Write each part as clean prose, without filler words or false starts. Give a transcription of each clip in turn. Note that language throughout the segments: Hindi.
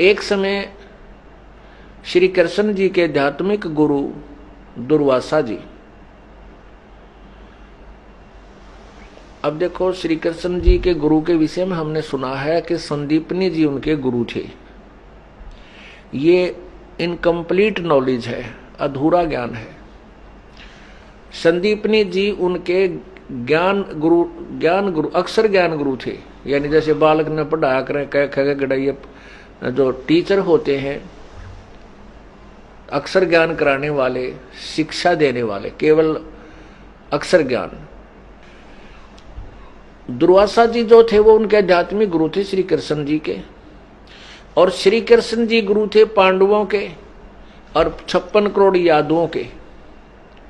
एक समय श्री कृष्ण जी के आध्यात्मिक गुरु दुर्वासा जी, अब देखो श्री कृष्ण जी के गुरु के विषय में हमने सुना है कि संदीपनी जी उनके गुरु थे। ये इनकम्प्लीट नॉलेज है, अधूरा ज्ञान है। संदीपनी जी उनके ज्ञान गुरु अक्षर ज्ञान गुरु थे। यानी जैसे बालक ने पढ़ाया करें कह ख गड़ाइए, जो टीचर होते हैं अक्षर ज्ञान कराने वाले, शिक्षा देने वाले, केवल अक्षर ज्ञान। दुर्वासा जी जो थे वो उनके आध्यात्मिक गुरु थे श्री कृष्ण जी के, और श्री कृष्ण जी गुरु थे पांडवों के और 56 करोड़ यादवों के,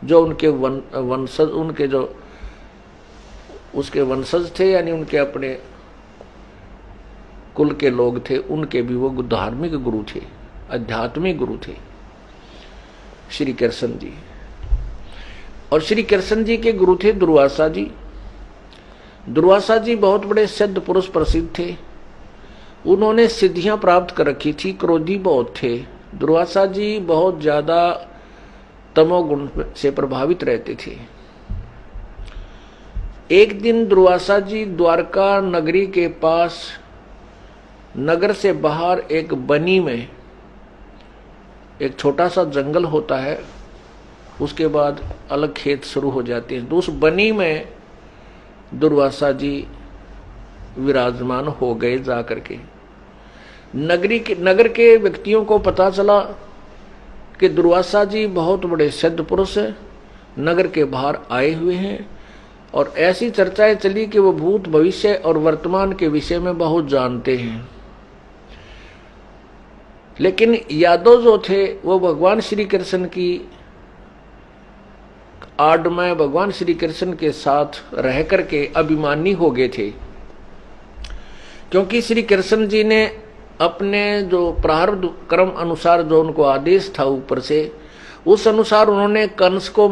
जो उनके वंशज, उनके जो उसके वंशज थे, यानी उनके अपने कुल के लोग थे, उनके भी वो धार्मिक गुरु थे, आध्यात्मिक गुरु थे श्री कृष्ण जी। और श्री कृष्ण जी के गुरु थे दुर्वासा जी। दुर्वासा जी बहुत बड़े सिद्ध पुरुष प्रसिद्ध थे। उन्होंने सिद्धियां प्राप्त कर रखी थी, क्रोधी बहुत थे। दुर्वासा जी बहुत ज्यादा तमोगुण से प्रभावित रहते थे। एक दिन दुर्वासा जी द्वारका नगरी के पास, नगर से बाहर एक बनी में, एक छोटा सा जंगल होता है, उसके बाद अलग खेत शुरू हो जाते हैं, तो उस बनी में दुर्वासा जी विराजमान हो गए। जाकर के नगर के व्यक्तियों को पता चला कि दुर्वासा जी बहुत बड़े सिद्ध पुरुष नगर के बाहर आए हुए हैं, और ऐसी चर्चाएं चली कि वो भूत भविष्य और वर्तमान के विषय में बहुत जानते हैं। लेकिन यादव जो थे वो भगवान श्री कृष्ण की आड़ में, भगवान श्री कृष्ण के साथ रह करके अभिमानी हो गए थे, क्योंकि श्री कृष्ण जी ने अपने जो प्रारब्ध कर्म अनुसार जो उनको आदेश था ऊपर से, उस अनुसार उन्होंने कंस को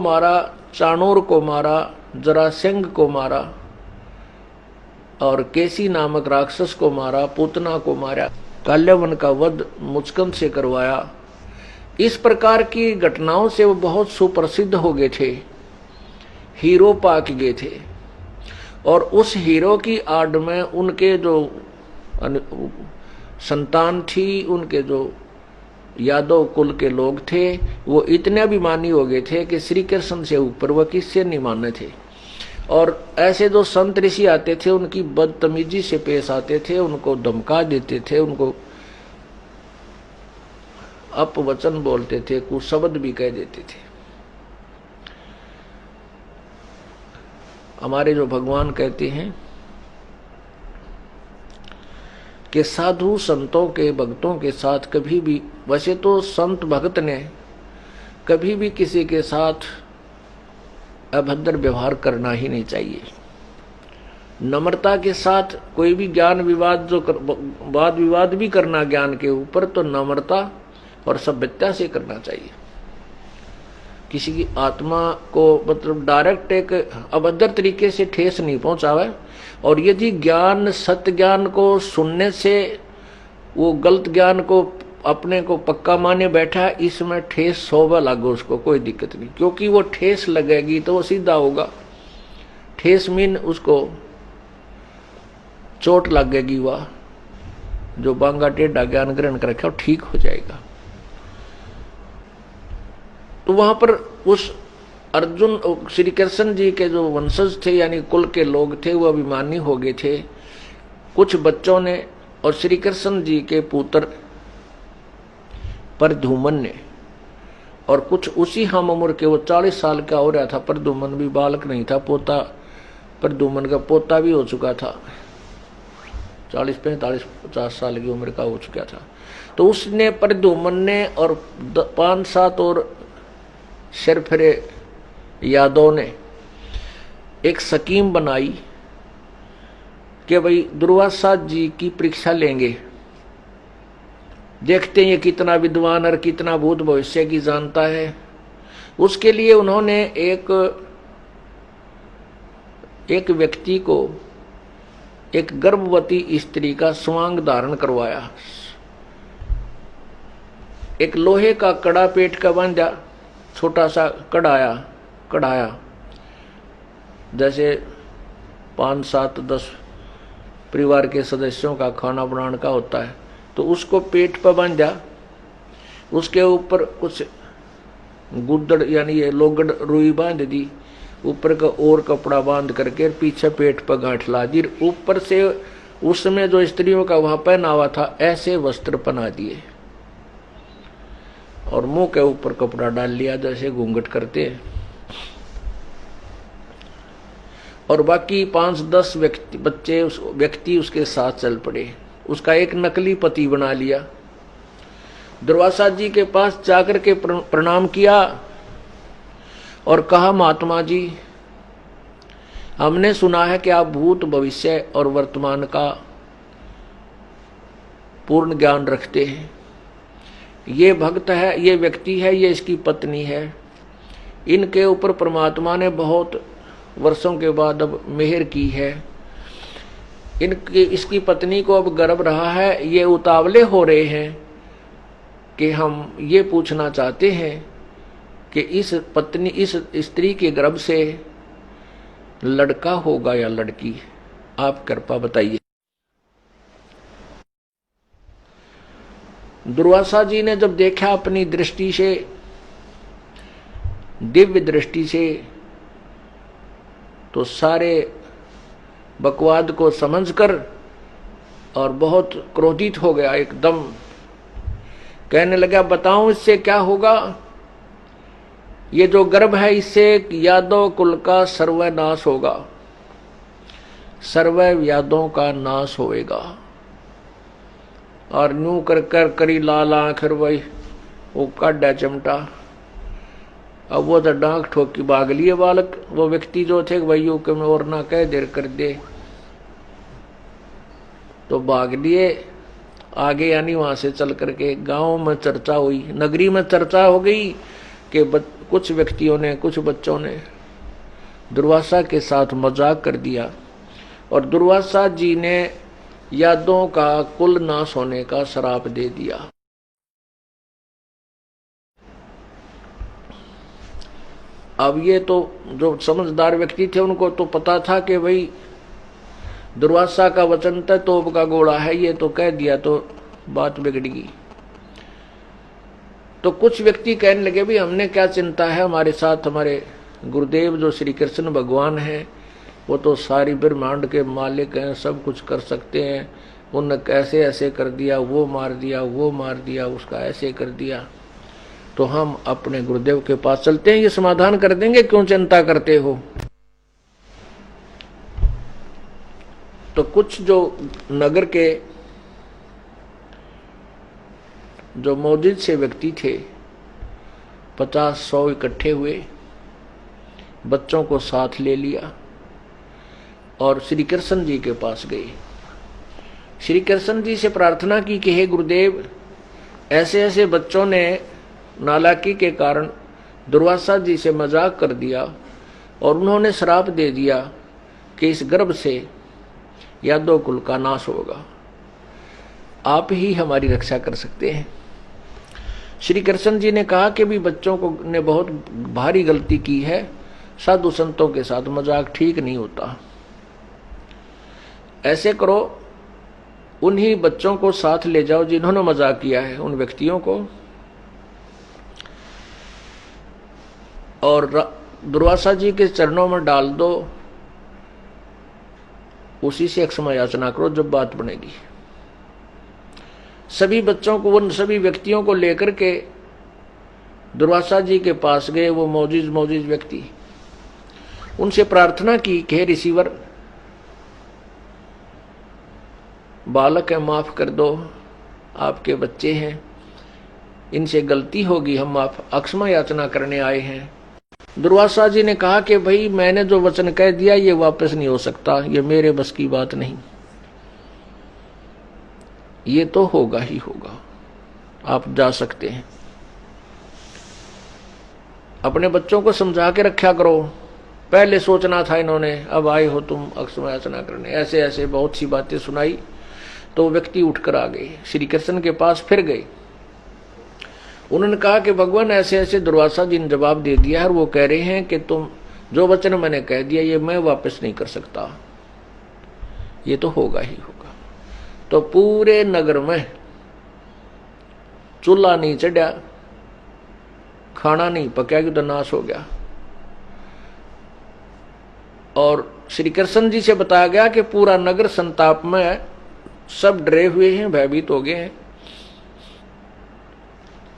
मारा, चाणूर को मारा, जरासंध को मारा, और केसी नामक राक्षस को मारा, पूतना को मारा, काल्यवन का वध मुचकंद से करवाया। इस प्रकार की घटनाओं से वो बहुत सुप्रसिद्ध हो गए थे, हीरो पाक गए थे। और उस हीरो की आड़ में उनके जो संतान थी, उनके जो यादव कुल के लोग थे, वो इतने अभिमानी हो गए थे कि श्री कृष्ण से ऊपर वह किससे नहीं माने थे। और ऐसे जो संत ऋषि आते थे उनकी बदतमीजी से पेश आते थे, उनको धमका देते थे, उनको अपवचन बोलते थे, कुछ शब्द भी कह देते थे। हमारे जो भगवान कहते हैं कि साधु संतों के, भक्तों के साथ कभी भी, वैसे तो संत भक्त ने कभी भी किसी के साथ अभद्र व्यवहार करना ही नहीं चाहिए। नम्रता के साथ कोई भी ज्ञान विवाद, जो वाद विवाद भी करना ज्ञान के ऊपर, तो नम्रता और सभ्यता से करना चाहिए। किसी की आत्मा को मतलब डायरेक्ट एक अभद्र तरीके से ठेस नहीं पहुंचावे। और यदि ज्ञान, सत्य ज्ञान को सुनने से वो गलत ज्ञान को अपने को पक्का माने बैठा, इसमें ठेस 100 बार लागो, उसको कोई दिक्कत नहीं, क्योंकि वो ठेस लगेगी तो वो सीधा होगा। ठेस मीन उसको चोट लगेगी, वह जो बांगा टेढ़ा ज्ञान ग्रहण कर रखा ठीक हो जाएगा। तो वहां पर उस अर्जुन, श्री कृष्ण जी के जो वंशज थे, यानी कुल के लोग थे, वो अभिमानी हो गए थे। कुछ बच्चों ने और श्री कृष्ण जी के पुत्र प्रद्युम्न ने, और कुछ उसी हम उम्र के, वो 40 साल का हो रहा था, प्रद्युम्न भी बालक नहीं था, पोता, प्रद्युम्न का पोता भी हो चुका था, 40, 45, 50 साल की उम्र का हो चुका था। तो उसने, प्रद्युम्न ने और 5-7 और सिरफिरे यादव ने एक स्कीम बनाई कि भाई दुर्वासा जी की परीक्षा लेंगे, देखते हैं ये कितना विद्वान और कितना भूत भविष्य की जानता है। उसके लिए उन्होंने एक व्यक्ति को एक गर्भवती स्त्री का स्वांग धारण करवाया, एक लोहे का कड़ा पेट का बांधा, छोटा सा कढ़ाया जैसे 5, 7, 10 परिवार के सदस्यों का खाना बनाने का होता है, तो उसको पेट पर बांधा, उसके ऊपर कुछ गुद्दड़ यानी ये लोगड़ रुई बांध दी, ऊपर का और कपड़ा बांध करके पीछे पेट पर गांठ ला दी, ऊपर से उसमें जो स्त्रियों का वहां पहनावा था ऐसे वस्त्र पहना दिए और मुंह के ऊपर कपड़ा डाल लिया जैसे घूंघट करते हैं, और बाकी 5-10 व्यक्ति उसके साथ चल पड़े। उसका एक नकली पति बना लिया। दुर्वासा जी के पास जाकर के प्रणाम किया और कहा, महात्मा जी, हमने सुना है कि आप भूत, भविष्य और वर्तमान का पूर्ण ज्ञान रखते हैं। ये भक्त है, ये व्यक्ति है, ये इसकी पत्नी है, इनके ऊपर परमात्मा ने बहुत वर्षों के बाद अब मेहर की है, इसकी पत्नी को अब गर्भ रहा है, ये उतावले हो रहे हैं कि हम ये पूछना चाहते हैं कि इस स्त्री के गर्भ से लड़का होगा या लड़की, आप कृपा बताइए। दुर्वासा जी ने जब देखा अपनी दृष्टि से, दिव्य दृष्टि से, तो सारे बकवाद को समझकर और बहुत क्रोधित हो गया एकदम। कहने लगा, बताऊं इससे क्या होगा? ये जो गर्भ है इससे यादव कुल का सर्वनाश होगा, सर्व यादों का नाश होएगा। और न्यू कर करी लाल आंख, भाई वो काढ़ा चमटा। अब वो तो डांक ठोक की भाग लिए बालक, वो व्यक्ति जो थे भाइयों के में और ना कह देर कर दे, तो भाग लिए आगे। यानी वहां से चल करके गांव में चर्चा हुई, नगरी में चर्चा हो गई कि कुछ व्यक्तियों ने, कुछ बच्चों ने दुर्वासा के साथ मजाक कर दिया और दुर्वासा जी ने यादों का कुल नाश होने का श्राप दे दिया। अब ये तो जो समझदार व्यक्ति थे उनको तो पता था कि भाई दुर्वासा का वचन था तोप का गोला है, ये तो कह दिया तो बात बिगड़ेगी। तो कुछ व्यक्ति कहने लगे, भी हमने क्या चिंता है, हमारे साथ हमारे गुरुदेव जो श्री कृष्ण भगवान हैं वो तो सारी ब्रह्मांड के मालिक हैं, सब कुछ कर सकते हैं। उनने कैसे ऐसे कर दिया, वो मार दिया, वो मार दिया, उसका ऐसे कर दिया, तो हम अपने गुरुदेव के पास चलते हैं, ये समाधान कर देंगे, क्यों चिंता करते हो। तो कुछ जो नगर के जो मौजूद से व्यक्ति थे 50-100 इकट्ठे हुए, बच्चों को साथ ले लिया और श्री कृष्ण जी के पास गए। श्री कृष्ण जी से प्रार्थना की कि हे गुरुदेव, ऐसे ऐसे बच्चों ने नालायकी के कारण दुर्वासा जी से मजाक कर दिया और उन्होंने श्राप दे दिया कि इस गर्भ से यादव कुल का नाश होगा, आप ही हमारी रक्षा कर सकते हैं। श्री कृष्ण जी ने कहा कि भी बच्चों को ने बहुत भारी गलती की है, साधु संतों के साथ मजाक ठीक नहीं होता। ऐसे करो, उन्हीं बच्चों को साथ ले जाओ जिन्होंने मजाक किया है, उन व्यक्तियों को, और दुर्वासा जी के चरणों में डाल दो, उसी से क्षमा याचना करो जब बात बनेगी। सभी बच्चों को, उन सभी व्यक्तियों को लेकर के दुर्वासा जी के पास गए वो मौजूद व्यक्ति। उनसे प्रार्थना की कि हे ऋषिवर, बालक है, माफ कर दो, आपके बच्चे हैं, इनसे गलती होगी, हम आप क्षमा याचना करने आए हैं। दुर्वासा जी ने कहा कि भाई मैंने जो वचन कह दिया ये वापस नहीं हो सकता, ये मेरे बस की बात नहीं, ये तो होगा ही होगा, आप जा सकते हैं। अपने बच्चों को समझा के रखा करो पहले सोचना था इन्होंने, अब आए हो तुम अक्षम याचना करने, ऐसे ऐसे बहुत सी बातें सुनाई। तो व्यक्ति उठकर आ गए, श्री कृष्ण के पास फिर गए। उन्होंने कहा कि भगवान ऐसे ऐसे दुर्वासा जी ने जवाब दे दिया है और वो कह रहे हैं कि तुम जो वचन मैंने कह दिया ये मैं वापस नहीं कर सकता, ये तो होगा ही होगा। तो पूरे नगर में चूल्हा नहीं चढ़ा, खाना नहीं पका, कि तो नाश हो गया। और श्री कृष्ण जी से बताया गया कि पूरा नगर संताप में है, सब डरे हुए हैं, भयभीत हो गए हैं,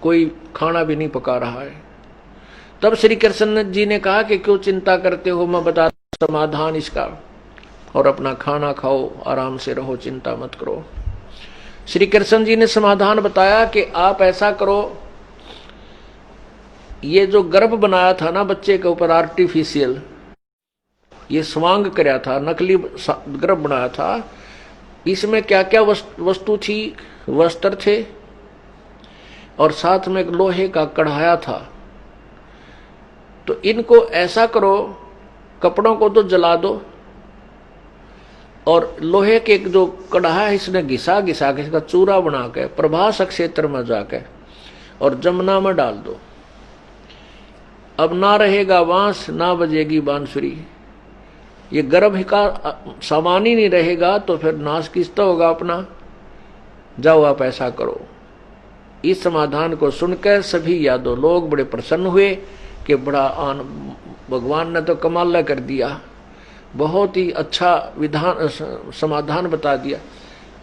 कोई खाना भी नहीं पका रहा है। तब श्री कृष्ण जी ने कहा कि क्यों चिंता करते हो, मैं बता समाधान इसका, और अपना खाना खाओ, आराम से रहो, चिंता मत करो। श्री कृष्ण जी ने समाधान बताया कि आप ऐसा करो, ये जो गर्भ बनाया था ना बच्चे के ऊपर आर्टिफिशियल, ये स्वांग कराया था, नकली गर्भ बनाया था, इसमें क्या क्या वस्तु थी, वस्त्र थे और साथ में एक लोहे का कढ़ाया था। तो इनको ऐसा करो, कपड़ों को तो जला दो और लोहे के जो कढ़ाया है इसने घिसा घिसा के इसका चूरा बना के प्रभास क्षेत्र में जाके और जमुना में डाल दो। अब ना रहेगा बांस, ना बजेगी बांसुरी, ये गर्भ का सामान ही नहीं रहेगा तो फिर नाश किसका होगा अपना। जाओ आप ऐसा करो। इस समाधान को सुनकर सभी यादव लोग बड़े प्रसन्न हुए कि बड़ा भगवान ने तो कमाल कर दिया, बहुत ही अच्छा विधान समाधान बता दिया।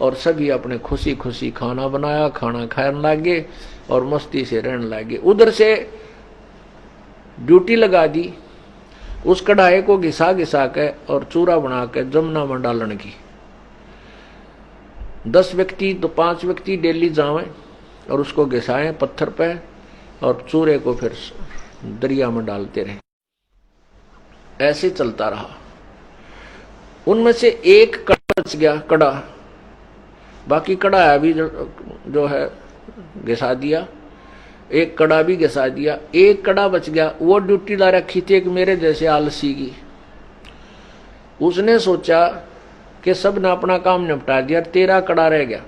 और सभी अपने खुशी खुशी खाना बनाया, खाना खाने लगे और मस्ती से रहने लगे। उधर से ड्यूटी लगा दी, उस कढ़ाई को घिसा घिसा के और चूरा बना के जमुना में डालने की। 10 व्यक्ति तो 5 व्यक्ति डेली जावें और उसको घिसाएं पत्थर पे और चूरे को फिर दरिया में डालते रहे। ऐसे चलता रहा। उनमें से एक कड़ा बच गया, कड़ा, बाकी कड़ा अभी जो है घिसा दिया, एक कड़ा भी घिसा दिया। एक कड़ा बच गया, वो ड्यूटी ला रखी थी एक मेरे जैसे आलसी की। उसने सोचा कि सब ने अपना काम निपटा दिया, 13 कड़ा रह गया।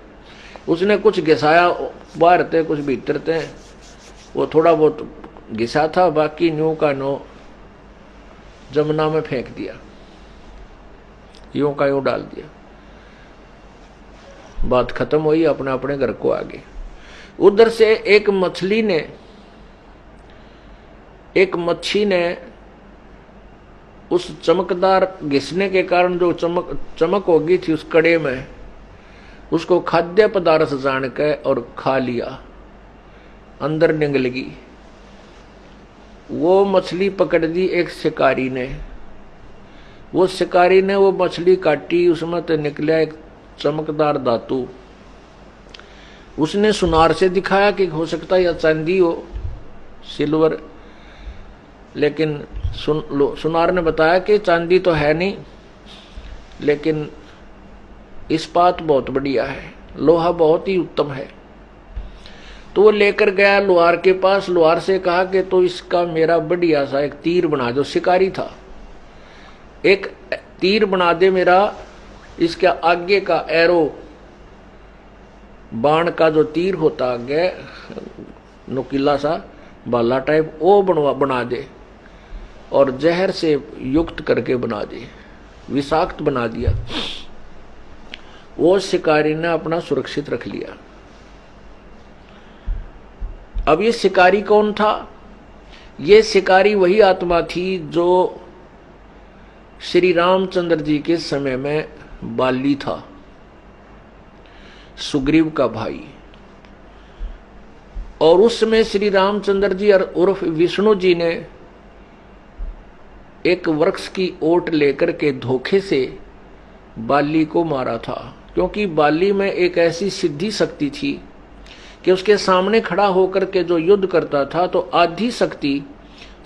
उसने कुछ घिसाया, बाहर थे कुछ भीतर थे, वो थोड़ा बहुत घिसा था, बाकी न्यू का नो जमुना में फेंक दिया, यूं का यूं डाल दिया। बात खत्म हुई, अपने अपने घर को आ गए। उधर से एक मछली ने उस चमकदार घिसने के कारण जो चमक हो गई थी उस कड़े में, उसको खाद्य पदार्थ जान के और खा लिया, अंदर निगल गई। वो मछली पकड़ दी एक शिकारी ने। वो शिकारी ने वो मछली काटी, उसमें तो निकला एक चमकदार धातु। उसने सुनार से दिखाया कि हो सकता है या चांदी हो, सिल्वर, लेकिन सुनार ने बताया कि चांदी तो है नहीं, लेकिन इस्पात बहुत बढ़िया है, लोहा बहुत ही उत्तम है। तो वो लेकर गया लोहार के पास, लोहार से कहा कि तो इसका मेरा बढ़िया सा एक तीर बना दो। शिकारी था, एक तीर बना दे मेरा, इसके आगे का एरो, बाण का जो तीर होता आगे नुकीला सा बाला टाइप, वो बना दे और जहर से युक्त करके बना दे, विषाक्त बना दिया। वो शिकारी ने अपना सुरक्षित रख लिया। अब ये शिकारी कौन था? ये शिकारी वही आत्मा थी जो श्री रामचंद्र जी के समय में बाली था, सुग्रीव का भाई। और उस समय श्री रामचंद्र जी उर्फ विष्णु जी ने एक वृक्ष की ओट लेकर के धोखे से बाली को मारा था, क्योंकि बाली में एक ऐसी सिद्धि शक्ति थी कि उसके सामने खड़ा होकर के जो युद्ध करता था तो आधी शक्ति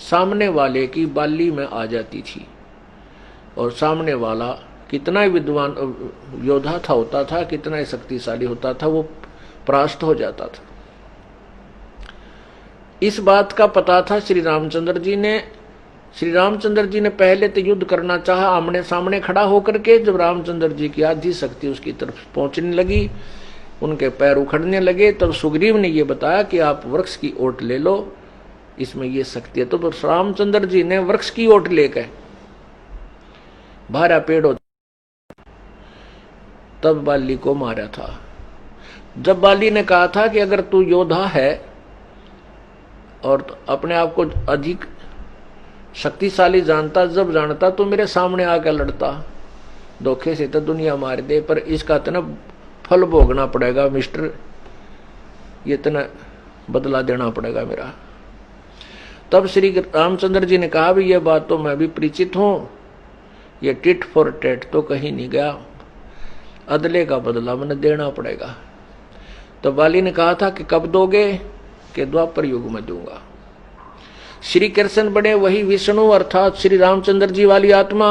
सामने वाले की बाली में आ जाती थी, और सामने वाला कितना विद्वान योद्धा था होता था, कितना शक्तिशाली होता था, वो परास्त हो जाता था। इस बात का पता था श्री रामचंद्र जी ने, श्री रामचंद्र जी ने पहले तो युद्ध करना चाहा आमने सामने खड़ा होकर के। जब रामचंद्र जी की आधी शक्ति उसकी तरफ पहुंचने लगी, उनके पैर उखड़ने लगे, तब सुग्रीव ने यह बताया कि आप वृक्ष की ओट ले लो, इसमें यह शक्ति है। तो रामचंद्र जी ने वृक्ष की ओट लेकर भारा पेड़ों तब बाली को मारा था। जब बाली ने कहा था कि अगर तू योद्धा है और अपने आप को अधिक शक्तिशाली जानता, जब जानता तो मेरे सामने आकर लड़ता, धोखे से तो दुनिया मार दे, पर इसका इतना फल भोगना पड़ेगा मिस्टर, ये इतना बदला देना पड़ेगा मेरा। तब श्री रामचंद्र जी ने कहा भी, यह बात तो मैं भी परिचित हूं, ये टिट फॉर टेट तो कहीं नहीं गया, अदले का बदला मैंने देना पड़ेगा। तो बाली ने कहा था कि कब दोगे, कि द्वापर युग में दूंगा। श्री कृष्ण बने वही विष्णु अर्थात श्री रामचंद्र जी वाली आत्मा,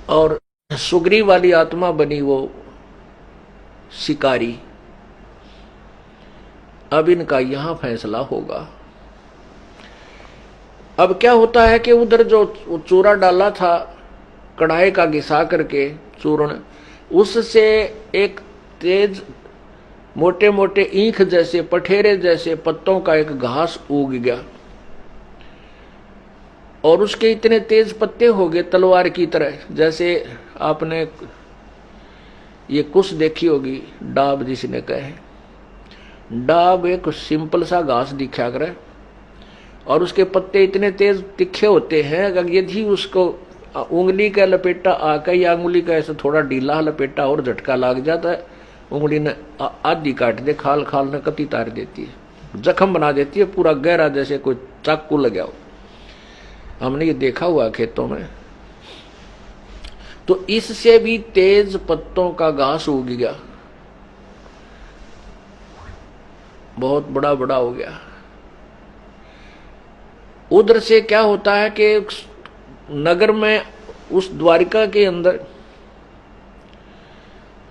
और सुग्रीव वाली आत्मा बनी वो शिकारी। अब इनका यहां फैसला होगा। अब क्या होता है कि उधर जो चूरा डाला था कढ़ाई का घिसा करके चूर्ण, उससे एक तेज मोटे मोटे ईंख जैसे पठेरे जैसे पत्तों का एक घास उग गया, और उसके इतने तेज पत्ते हो गए तलवार की तरह। जैसे आपने ये कुछ देखी होगी, डाब जिसने कहे, डाब एक सिंपल सा घास दिखा करे और उसके पत्ते इतने तेज तिखे होते हैं, अगर यदि उसको उंगली का लपेटा आकर या उंगली का ऐसा थोड़ा ढीला लपेटा और झटका लग जाता है, उंगली ने आधी काट दे, खाल खाल ने कती तार देती है, जख्म बना देती है पूरा गहरा, जैसे कोई चाकू लगा हो। हमने ये देखा हुआ खेतों में। तो इससे भी तेज पत्तों का घास उग गया, बहुत बड़ा बड़ा हो गया। उधर से क्या होता है कि नगर में उस द्वारिका के अंदर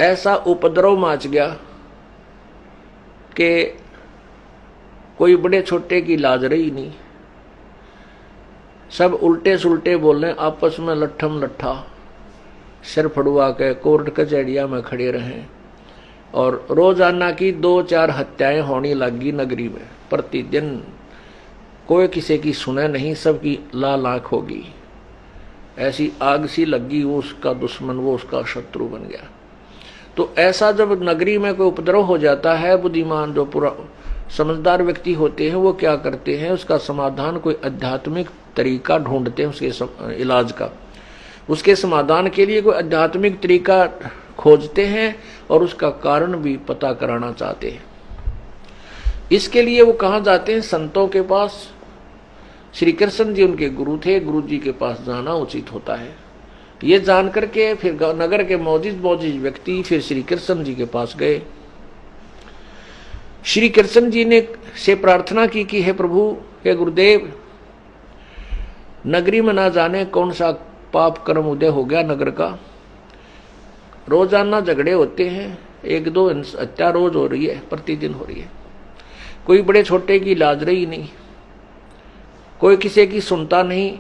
ऐसा उपद्रव मच गया कि कोई बड़े छोटे की लाज रही नहीं, सब उल्टे सुल्टे बोलने, आपस में लट्ठम लट्ठा, सिर फड़ुआ के कोर्ट कचहरिया में खड़े रहे, और रोजाना की 2-4 हत्याएं होने लगी नगरी में प्रतिदिन। कोई किसी की सुने नहीं, सबकी लाल आंख होगी, ऐसी आग सी लगी, वो उसका दुश्मन, वो उसका शत्रु बन गया। तो ऐसा जब नगरी में कोई उपद्रव हो जाता है, बुद्धिमान जो पूरा समझदार व्यक्ति होते हैं वो क्या करते हैं, उसका समाधान कोई आध्यात्मिक तरीका ढूंढते हैं, उसके इलाज का, उसके समाधान के लिए कोई आध्यात्मिक तरीका खोजते हैं और उसका कारण भी पता कराना चाहते हैं। इसके लिए वो कहाँ जाते हैं, संतों के पास। श्री कृष्ण जी उनके गुरु थे, गुरु जी के पास जाना उचित होता है। ये जान करके फिर नगर के मौजिज व्यक्ति फिर श्री कृष्ण जी के पास गए। श्री कृष्ण जी ने से प्रार्थना की कि हे प्रभु, हे गुरुदेव, नगरी में ना जाने कौन सा पाप कर्म उदय हो गया नगर का, रोजाना झगड़े होते हैं, 1-2 हत्या रोज हो रही है, प्रतिदिन हो रही है, कोई बड़े छोटे की लाज रही नहीं, कोई किसी की सुनता नहीं,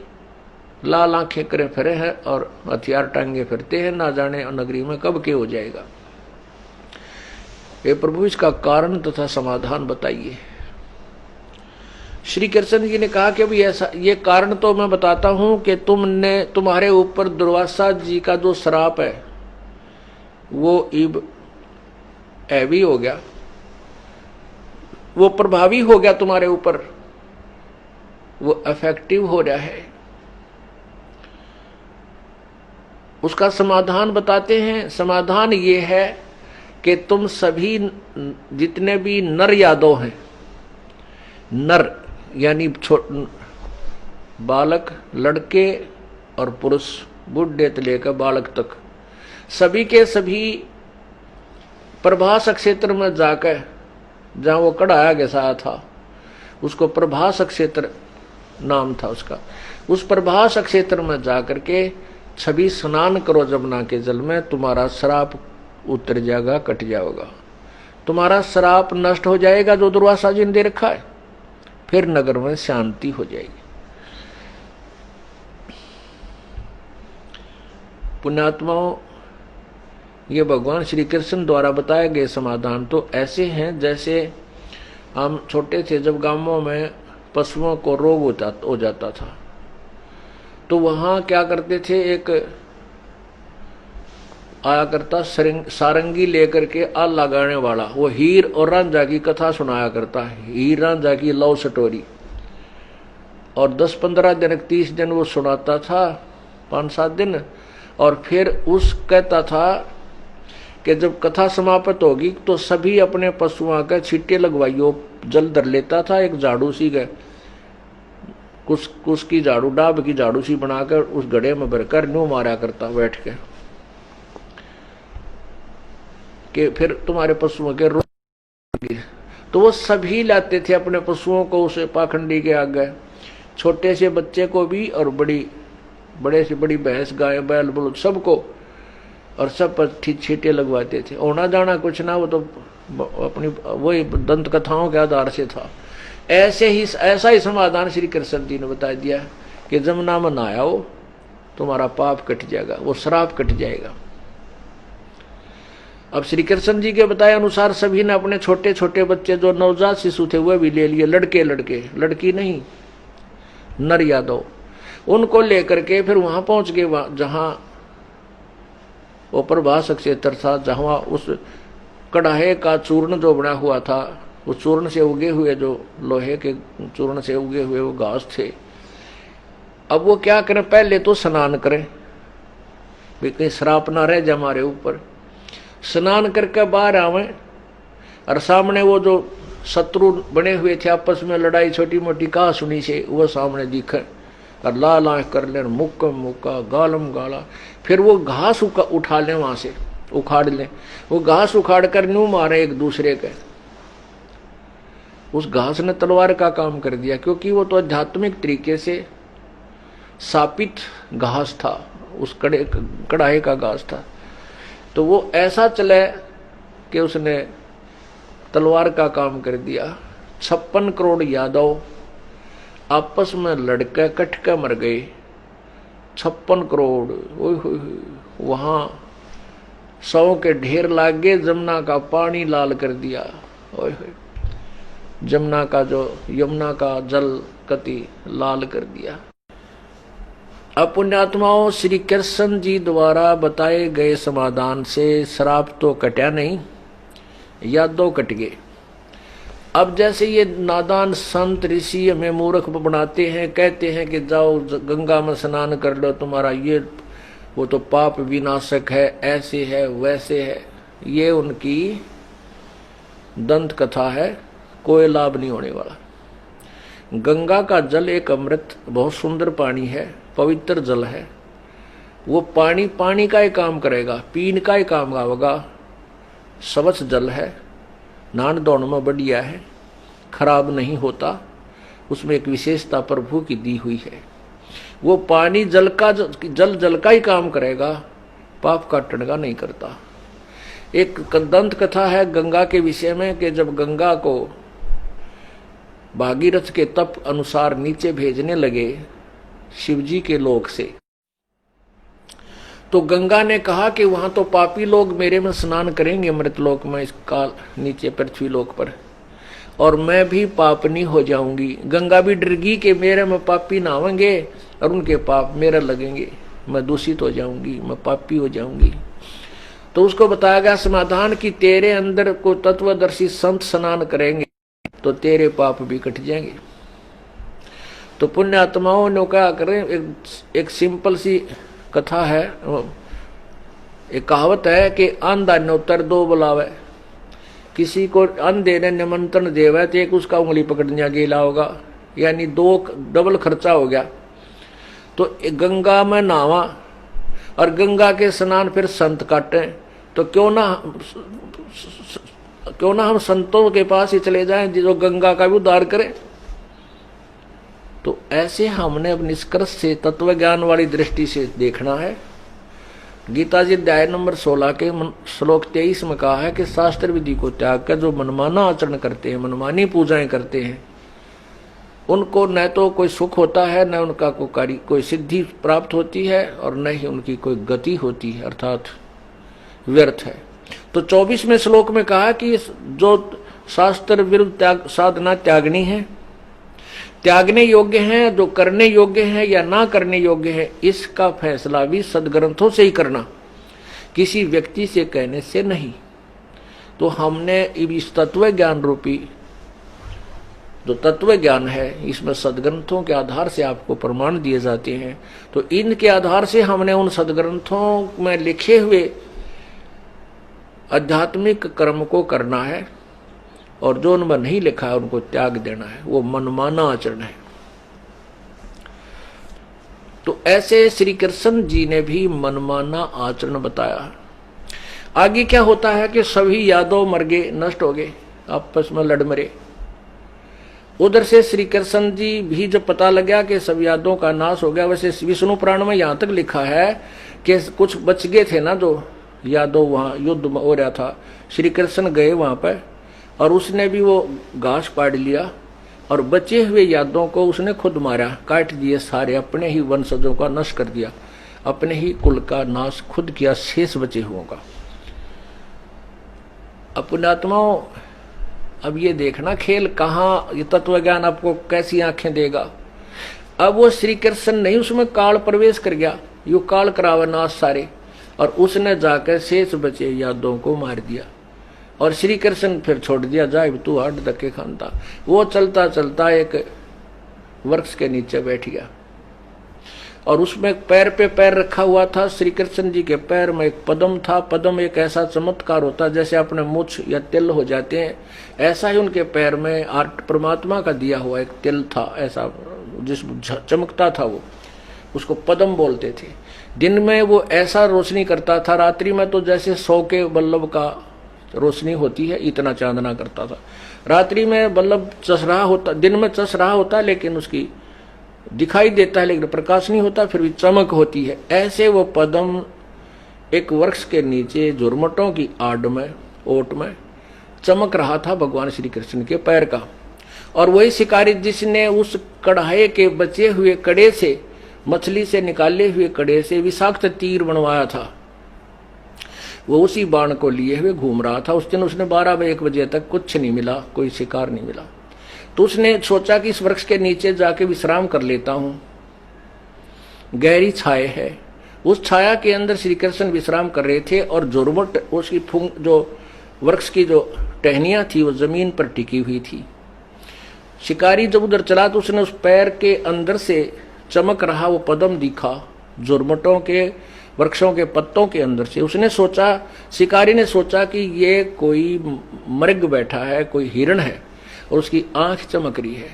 लाल आंखें करे फिरे हैं और हथियार टांगे फिरते हैं, ना जाने नगरी में कब के हो जाएगा। हे प्रभु, इसका कारण तथा समाधान बताइए। श्री कृष्ण जी ने कहा कि अभी ऐसा, ये कारण तो मैं बताता हूं कि तुम्हारे ऊपर दुर्वासा जी का जो श्राप है वो इब हैवी हो गया, वो प्रभावी हो गया तुम्हारे ऊपर, वो इफेक्टिव हो रहा है। उसका समाधान बताते हैं। समाधान ये है कि तुम सभी जितने भी नर यादव हैं, नर यानी बालक, लड़के और पुरुष, बुढ़े से लेकर बालक तक, सभी के सभी प्रभास क्षेत्र में जाकर, जहां वो कढ़ाया घिसाया था उसको प्रभास क्षेत्र नाम था उसका, उस प्रभास क्षेत्र में जाकर के सभी स्नान करो जमुना के जल में, तुम्हारा श्राप उतर जाएगा, कट जाएगा, तुम्हारा श्राप नष्ट हो जाएगा जो दुर्वासा जी ने दे रखा है, फिर नगर में शांति हो जाएगी। पुण्यात्माओं, ये भगवान श्री कृष्ण द्वारा बताए गए समाधान तो ऐसे हैं जैसे हम छोटे थे, जब गांवों में पशुओं को रोग हो जाता था तो वहां क्या करते थे, एक आया करता सारंगी लेकर के आग लगाने वाला, वो हीर और रांझा की कथा सुनाया करता है, हीर रांझा की लव स्टोरी। और 10-15 दिन 30 दिन वो सुनाता था, 5-7 दिन। और फिर उस कहता था कि जब कथा समाप्त होगी तो सभी अपने पशुओं के छींटे लगवाइयो। जल धर लेता था एक झाड़ू सी के, कुछ की झाड़ू, डाब की झाड़ू सी बनाकर उस गड्ढे में भरकर न्यू मारा करता बैठ के, कि फिर तुम्हारे पशुओं के रोग। तो वो सभी लाते थे अपने पशुओं को उस पाखंडी के आगे, छोटे से बच्चे को भी और बड़े से बड़ी भैंस, गाय, बैल, बलद सबको, और सब पर छींटे लगवाते थे। होना जाना कुछ ना, वो तो अपनी वही दंत कथाओं के आधार से था। ऐसा ही समाधान श्री कृष्ण जी ने बता दिया कि जमुना में नहाओ तुम्हारा पाप कट जाएगा, वो श्राप कट जाएगा। अब श्री कृष्ण जी के बताए अनुसार सभी ने अपने छोटे छोटे बच्चे जो नवजात शिशु थे वह भी ले लिए, लड़के लड़की नहीं, नर यादव, उनको लेकर के फिर वहां पहुंच गए जहां वो प्रभासक क्षेत्र था, जहां उस कड़ाहे का चूर्ण जो बना हुआ था, वो चूर्ण से उगे हुए, जो लोहे के चूर्ण से उगे हुए वो घास थे। अब वो क्या करें, पहले तो स्नान करें, कहीं श्राप ना रह जाए हमारे ऊपर। स्नान करके बाहर आवे और सामने वो जो शत्रु बने हुए थे आपस में लड़ाई छोटी मोटी कहा सुनी से, वो सामने दिखे और लाल आंख कर ले, मुक्का मुक्का, गालम गाला। फिर वो घास उठा लें, वहां से उखाड़ लें, वो घास उखाड़ कर न्यू मारे एक दूसरे के। उस घास ने तलवार का काम कर दिया, क्योंकि वो तो आध्यात्मिक तरीके से सापित घास था, उस कड़ाहे का घास था। तो वो ऐसा चले कि उसने तलवार का काम कर दिया। 56 करोड़ यादव आपस में लड़के कट के मर गए, 56 करोड़। वहां 100 के ढेर लाग गए, जमुना का पानी लाल कर दिया। यमुना का जल कति लाल कर दिया। अब पुण्यात्माओं, श्री कृष्ण जी द्वारा बताए गए समाधान से श्राप तो कटा नहीं, यादव कट गए। अब जैसे ये नादान संत ऋषि हमें मूर्ख बनाते हैं, कहते हैं कि जाओ गंगा में स्नान कर लो, तुम्हारा ये वो तो पाप विनाशक है, ऐसे है वैसे है, ये उनकी दंत कथा है, कोई लाभ नहीं होने वाला। गंगा का जल एक अमृत, बहुत सुंदर पानी है, पवित्र जल है। वो पानी का ही काम करेगा, पीन का ही काम आवेगा। स्वच्छ जल है, नहान धोने में बढ़िया है, खराब नहीं होता, उसमें एक विशेषता प्रभु की दी हुई है। वो पानी जल का ही काम करेगा, पाप काटने का नहीं करता। एक दंत कथा है गंगा के विषय में कि जब गंगा को भागीरथ के तप अनुसार नीचे भेजने लगे शिवजी के लोक से, तो गंगा ने कहा कि वहां तो पापी लोग मेरे में स्नान करेंगे अमृत लोक में, इस काल नीचे पृथ्वी लोक पर, और मैं भी पापनी हो जाऊंगी। गंगा भी डरगी कि मेरे में पापी नहावेंगे और उनके पाप मेरे लगेंगे, मैं दूषित हो जाऊंगी, मैं पापी हो जाऊंगी। तो उसको बताया गया समाधान कि तेरे अंदर को तत्वदर्शी संत स्नान करेंगे तो तेरे पाप भी कट जाएंगे। तो पुण्य आत्माओं ने क्या करें, एक सिंपल सी कथा है, एक कहावत है कि अंधा ने उत्तर दो बुलावे। किसी को अंधे ने निमंत्रण देवे तो एक उसका उंगली पकड़ने गेला होगा, यानी 2 डबल खर्चा हो गया। तो गंगा में नहावा और गंगा के स्नान फिर संत काटे, तो क्यों ना हम संतों के पास ही चले जाएं जो गंगा का भी उद्धार करें। तो ऐसे हमने अब निष्कर्ष से तत्व ज्ञान वाली दृष्टि से देखना है। गीता जी अध्याय नंबर 16 के श्लोक 23 में कहा है कि शास्त्र विधि को त्याग कर जो मनमाना आचरण करते हैं, मनमानी पूजाएं करते हैं, उनको न तो कोई सुख होता है, न उनका कोई सिद्धि प्राप्त होती है, और न ही उनकी कोई गति होती है, अर्थात व्यर्थ है। तो 24वें श्लोक में कहा कि जो शास्त्र विरुद्ध साधना त्यागनी है, त्यागने योग्य है, जो करने योग्य है या ना करने योग्य है, इसका फैसला भी सदग्रंथों से ही करना, किसी व्यक्ति से कहने से नहीं। तो हमने इस तत्व ज्ञान रूपी जो तत्व ज्ञान है, इसमें सदग्रंथों के आधार से आपको प्रमाण दिए जाते हैं। तो इनके आधार से हमने उन सदग्रंथों में लिखे हुए आध्यात्मिक कर्म को करना है, और जो उनमें नहीं लिखा है उनको त्याग देना है। वो मनमाना आचरण है। तो ऐसे श्री कृष्ण जी ने भी मनमाना आचरण बताया। आगे क्या होता है कि सभी यादव मर गए, नष्ट हो गए, आपस में लड़ मरे। उधर से श्री कृष्ण जी भी जब पता लगा कि सब यादवों का नाश हो गया, वैसे विष्णु पुराण में यहां तक लिखा है कि कुछ बच गए थे ना, जो यादव वहां युद्ध में हो रहा था, श्री कृष्ण गए वहां पर और उसने भी वो घास पाड़ लिया और बचे हुए यादवों को उसने खुद मारा, काट दिए सारे, अपने ही वंशजों का नष्ट कर दिया, अपने ही कुल का नाश खुद किया, शेष बचे हुओं का। पुण्यात्माओं, अब ये देखना खेल कहाँ, ये तत्व ज्ञान आपको कैसी आंखें देगा। अब वो श्री कृष्ण नहीं, उसमें काल प्रवेश कर गया, यू काल करावे नाश सारे, और उसने जाकर शेष बचे यादवों को मार दिया, और श्री कृष्ण फिर छोड़ दिया, जाए तू हट धक्के खानता। वो चलता चलता एक वृक्ष के नीचे बैठ गया, और उसमें पैर पे पैर रखा हुआ था। श्री कृष्ण जी के पैर में एक पद्म था। पद्म एक ऐसा चमत्कार होता है, जैसे अपने मुछ या तिल हो जाते हैं, ऐसा ही उनके पैर में आर्ट परमात्मा का दिया हुआ एक तिल था, ऐसा जिस चमकता था, वो उसको पद्म बोलते थे। दिन में वो ऐसा रोशनी करता था, रात्रि में तो जैसे 100 के बल्लभ का रोशनी होती है, इतना चांदना करता था। रात्रि में बल्लभ चस रहा होता, दिन में चस रहा होता, लेकिन उसकी दिखाई देता है, लेकिन प्रकाश नहीं होता, फिर भी चमक होती है। ऐसे वो पद्म एक वृक्ष के नीचे झुरमटों की आड़ में, ओट में चमक रहा था भगवान श्री कृष्ण के पैर का। और वही शिकारी जिसने उस कढ़ाई के बचे हुए कड़े से, मछली से निकाले हुए कड़े से विषाक्त तीर बनवाया था, वो उसी बाण को लिए हुए घूम रहा था। उस दिन उसने 12-1 बजे तक कुछ नहीं मिला, कोई शिकार नहीं मिला। तो उसने सोचा कि इस वृक्ष के नीचे जाके विश्राम कर लेता हूं, गहरी छाया है। उस छाया के अंदर श्री कृष्ण विश्राम कर रहे थे, और झुरमुट उसकी जो वृक्ष की जो टहनियां थी वो जमीन पर टिकी हुई थी। शिकारी जब उधर चला तो उसने उस पैर के अंदर से चमक रहा वो पद्म दिखा, झुरमुटों के वृक्षों के पत्तों के अंदर से। उसने सोचा, शिकारी ने सोचा कि ये कोई मृग बैठा है, कोई हिरण है, और उसकी आंख चमक रही है।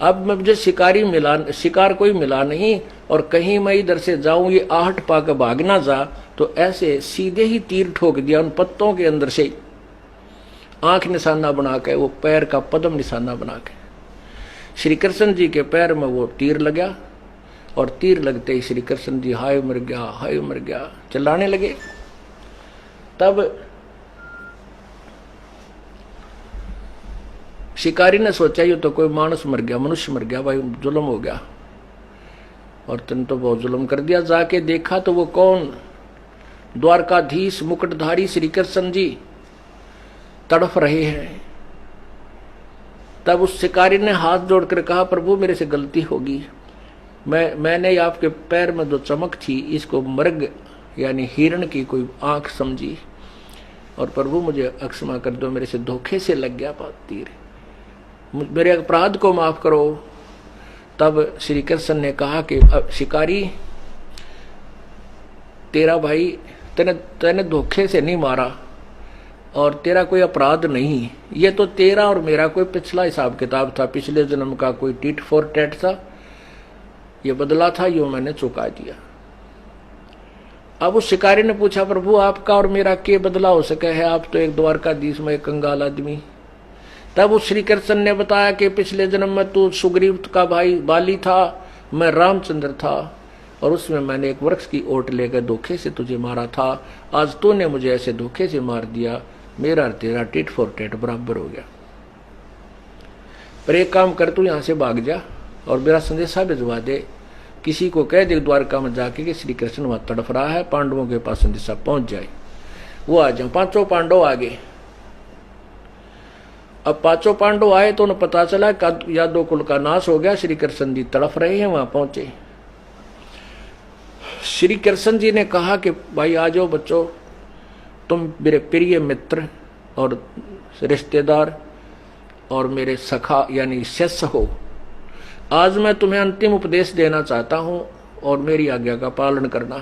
अब मुझे शिकार कोई मिला नहीं, और कहीं मैं इधर से जाऊं, ये आहट पाकर भाग ना जा, तो ऐसे सीधे ही तीर ठोक दिया उन पत्तों के अंदर से, आंख निशाना बना के, वो पैर का पद्म निशाना बना के। श्री कृष्ण जी के पैर में वो तीर लगा, और तीर लगते ही श्री कृष्ण जी हाय मर गया, हाय मर गया चिल्लाने लगे। तब शिकारी ने सोचा ये तो कोई मानस मर गया, मनुष्य मर गया, भाई जुल्म हो गया, और तुम तो बहुत जुल्म कर दिया। जाके देखा तो वो कौन, द्वारकाधीश मुकुटधारी श्री कृष्ण जी तड़फ रहे हैं। तब उस शिकारी ने हाथ जोड़कर कहा, प्रभु मेरे से गलती होगी, मैंने आपके पैर में जो चमक थी इसको मृग यानी हिरण की कोई आंख समझी, और प्रभु मुझे अक्षमा कर दो, मेरे से धोखे से लग गया तीर, मेरे अपराध को माफ करो। तब श्री कृष्ण ने कहा कि शिकारी, तेरा भाई तेने धोखे से नहीं मारा, और तेरा कोई अपराध नहीं, ये तो तेरा और मेरा कोई पिछला हिसाब किताब था, पिछले जन्म का कोई टिट फॉर टैट था, ये बदला था, यो मैंने चुका दिया। अब उस शिकारी ने पूछा, प्रभु आपका और मेरा क्या बदला हो सके है, आप तो एक द्वारकाधीश में एक कंगाल आदमी। तब उस श्री कृष्ण ने बताया कि पिछले जन्म में तू सुग्रीव का भाई बाली था, मैं रामचंद्र था, और उसमें मैंने एक वृक्ष की ओट लेकर धोखे से तुझे मारा था, आज तूने मुझे ऐसे धोखे से मार दिया, मेरा तेरा टिट फॉर टेट बराबर हो गया। पर एक काम कर, तू यहाँ से भाग जा और मेरा संदेशा भिजवा दे, किसी को कह दे द्वारका में जाके कि श्री कृष्ण वहां तड़फ रहा है, पांडवों के पास संदेशा पहुंच जाए, वो आ जाए। पांचों पांडव आगे। अब पांचों पांडव आए तो उन्हें पता चला कि यादव कुल का नाश हो गया, श्री कृष्ण जी तड़फ रहे हैं। वहां पहुंचे, श्री कृष्ण जी ने कहा कि भाई आ जाओ बच्चों, तुम मेरे प्रिय मित्र और रिश्तेदार और मेरे सखा यानी शिष्य हो। आज मैं तुम्हें अंतिम उपदेश देना चाहता हूं और मेरी आज्ञा का पालन करना।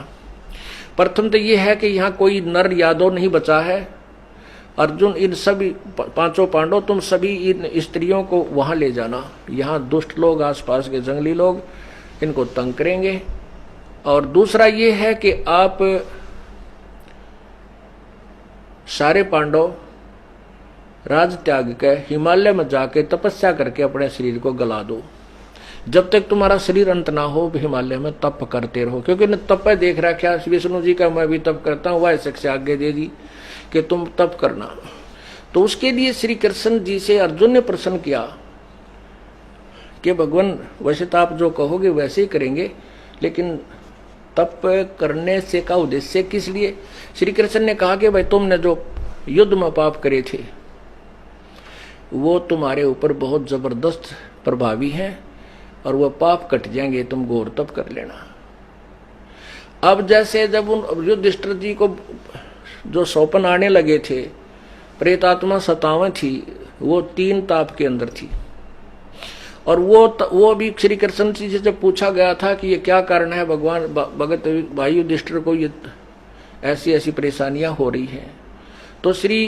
प्रथम तो यह है कि यहाँ कोई नर यादव नहीं बचा है। अर्जुन, इन सभी पांचों पांडव, तुम सभी इन स्त्रियों को वहां ले जाना। यहाँ दुष्ट लोग, आसपास के जंगली लोग इनको तंग करेंगे। और दूसरा ये है कि आप सारे पांडव राज त्याग के हिमालय में जाके तपस्या करके अपने शरीर को गला दो। जब तक तुम्हारा शरीर अंत ना हो हिमालय में तप करते रहो, क्योंकि न तप देख रहा क्या विष्णु जी का मैं भी तप करता हूं, वह शिक्षा आज्ञा दे दी कि तुम तप करना। तो उसके लिए श्री कृष्ण जी से अर्जुन ने प्रश्न किया कि भगवान वैसे तो आप जो कहोगे वैसे ही करेंगे, लेकिन तप करने से का उद्देश्य किस लिए? श्री कृष्ण ने कहा कि भाई तुमने जो युद्ध में पाप करे थे वो तुम्हारे ऊपर बहुत जबरदस्त प्रभावी हैं और वह पाप कट जाएंगे, तुम घोर तप कर लेना। अब जैसे जब उन युधिष्ठिर जी को जो सौपन आने लगे थे, प्रेतात्मा 57 थी, वो 3 ताप के अंदर थी। और वो भी श्री कृष्ण जी से जब पूछा गया था कि ये क्या कारण है भगवान भगत भाई युधिष्ठिर को ये ऐसी ऐसी परेशानियां हो रही हैं, तो श्री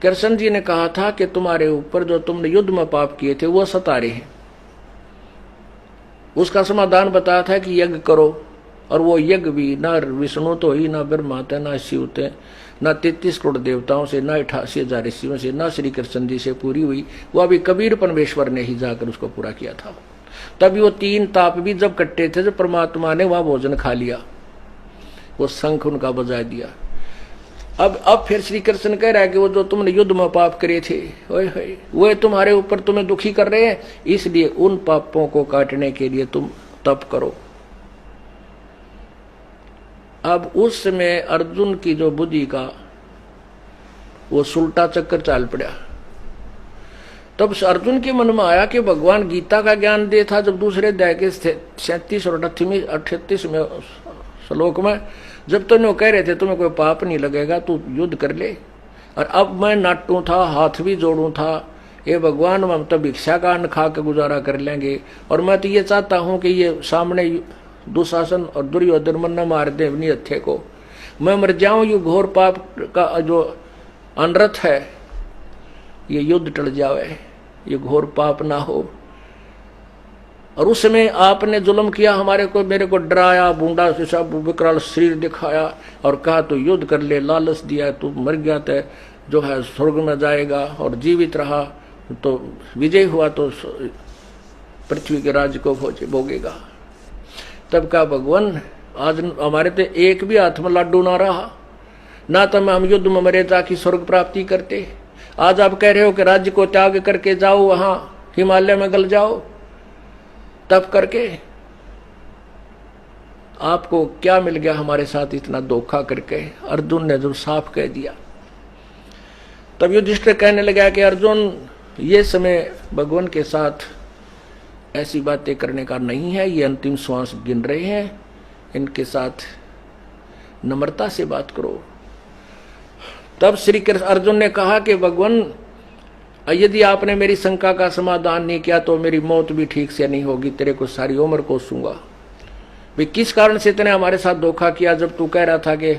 कृष्ण जी ने कहा था कि तुम्हारे ऊपर जो तुमने युद्ध में पाप किए थे वो सतारे हैं। उसका समाधान बताया था कि यज्ञ करो, और वो यज्ञ भी ना विष्णु तो ही, ना ब्रह्मा थे, ना शिव थे, ना 33 करोड़ देवताओं से, ना 88,000 ऋषियों से, ना श्री कृष्ण जी से पूरी हुई। वो अभी कबीर परमेश्वर ने ही जाकर उसको पूरा किया था। तभी वो 3 ताप भी जब कट्टे थे, जब परमात्मा ने वहां भोजन खा लिया, वो शंख उनका बजा दिया। अब फिर श्री कृष्ण कह रहा है कि वो जो तुमने युद्ध में पाप करे थे वो तुम्हारे ऊपर तुम्हें दुखी कर रहे हैं, इसलिए उन पापों को काटने के लिए तुम तप करो। अब उस समय अर्जुन की जो बुद्धि का वो सुलटा चक्कर चाल पड़ा। तब अर्जुन के मन में आया कि भगवान गीता का ज्ञान दे था जब दूसरे अध्याय के 37 और 38 में श्लोक में, जब तो नो कह रहे थे तुम्हें कोई पाप नहीं लगेगा, तू युद्ध कर ले, और अब मैं नाटू था, हाथ भी जोड़ू था, ये भगवान हम तो भिक्षा का अन्न खा के गुजारा कर लेंगे, और मैं तो ये चाहता हूं कि ये सामने दुशासन और दुर्योधन मन न मार दे अपनी हत्या को, मैं मर जाऊं, ये घोर पाप का जो अनर्थ है ये युद्ध टल जावे, ये घोर पाप ना हो। और उस समय आपने जुल्म किया हमारे को, मेरे को डराया, बूंदा से सब विकराल शरीर दिखाया और कहा तो युद्ध कर ले, लालच दिया, तू मर गया तो जो है स्वर्ग में जाएगा, और जीवित रहा तो विजय हुआ तो पृथ्वी के राज्य को भोगेगा। तब का भगवान आज हमारे तो एक भी हाथ में लाडू ना रहा, ना तो हम युद्ध में मरे ताकि स्वर्ग प्राप्ति करते। आज आप कह रहे हो कि राज्य को त्याग करके जाओ, वहां हिमालय में गल जाओ तप करके। आपको क्या मिल गया हमारे साथ इतना धोखा करके? अर्जुन ने जब साफ कह दिया, तब युधिष्ठिर कहने लगा कि अर्जुन ये समय भगवान के साथ ऐसी बातें करने का नहीं है, ये अंतिम श्वास गिन रहे हैं, इनके साथ नम्रता से बात करो। तब श्री कृष्ण अर्जुन ने कहा कि भगवान यदि आपने मेरी शंका का समाधान नहीं किया तो मेरी मौत भी ठीक से नहीं होगी, तेरे को सारी उम्र कोसूंगा। भाई किस कारण से तूने हमारे साथ धोखा किया जब तू कह रहा था कि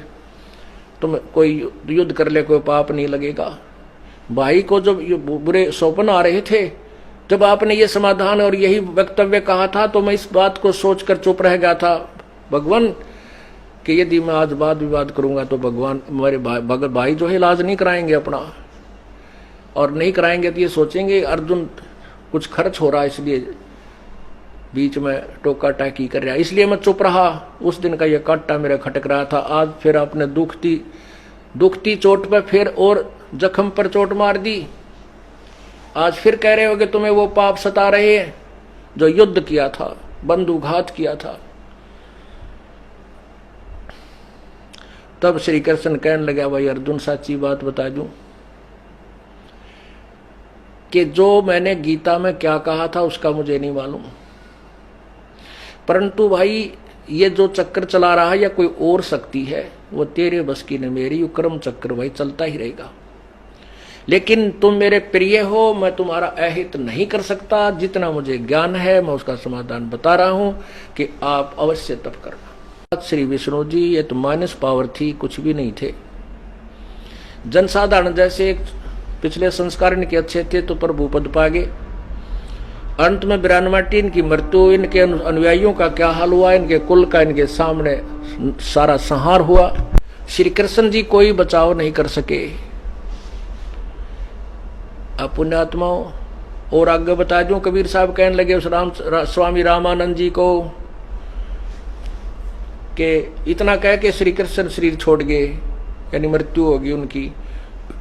तुम कोई युद्ध कर ले कोई पाप नहीं लगेगा? भाई को जब बुरे सौपन आ रहे थे जब आपने ये समाधान और यही वक्तव्य कहा था तो मैं इस बात को सोचकर चुप रह गया था भगवान कि यदि मैं आज वाद विवाद करूंगा तो भगवान मेरे भाई जो है इलाज नहीं कराएंगे अपना, और नहीं कराएंगे तो ये सोचेंगे अर्जुन कुछ खर्च हो रहा है इसलिए बीच में टोका टाकी कर रहा है, इसलिए मैं चुप रहा। उस दिन का ये कांटा मेरा खटक रहा था, आज फिर आपने दुखती चोट पर फिर और जख्म पर चोट मार दी। आज फिर कह रहे हो कि तुम्हें वो पाप सता रहे हैं जो युद्ध किया था, बंधुघात किया था। तब श्री कृष्ण कहने लगा, भाई अर्जुन सच्ची बात बता दूं कि जो मैंने गीता में क्या कहा था उसका मुझे नहीं मालूम, परंतु भाई ये जो चक्र चला रहा है या कोई और शक्ति है वो तेरे बस की न मेरी, क्रम चक्र भाई चलता ही रहेगा। लेकिन तुम मेरे प्रिय हो, मैं तुम्हारा अहित नहीं कर सकता। जितना मुझे ज्ञान है मैं उसका समाधान बता रहा हूं कि आप अवश्य तप करना। श्री विष्णु जी ये तो माइनस पावर थी, कुछ भी नहीं थे। जनसाधारण जैसे पिछले संस्कार इनके अच्छे थे तो प्रभु पद पा गए। अंत में 92 इनकी मृत्यु, इनके अनुयायियों का क्या हाल हुआ, इनके कुल का इनके सामने सारा संहार हुआ। श्री कृष्ण जी कोई बचाव नहीं कर सके। अब पुण्यात्माओं और आगे बता दूं, कबीर साहब कहने लगे उस स्वामी रामानंद जी को कि इतना कह के श्री कृष्ण शरीर छोड़ गए, यानी मृत्यु होगी उनकी,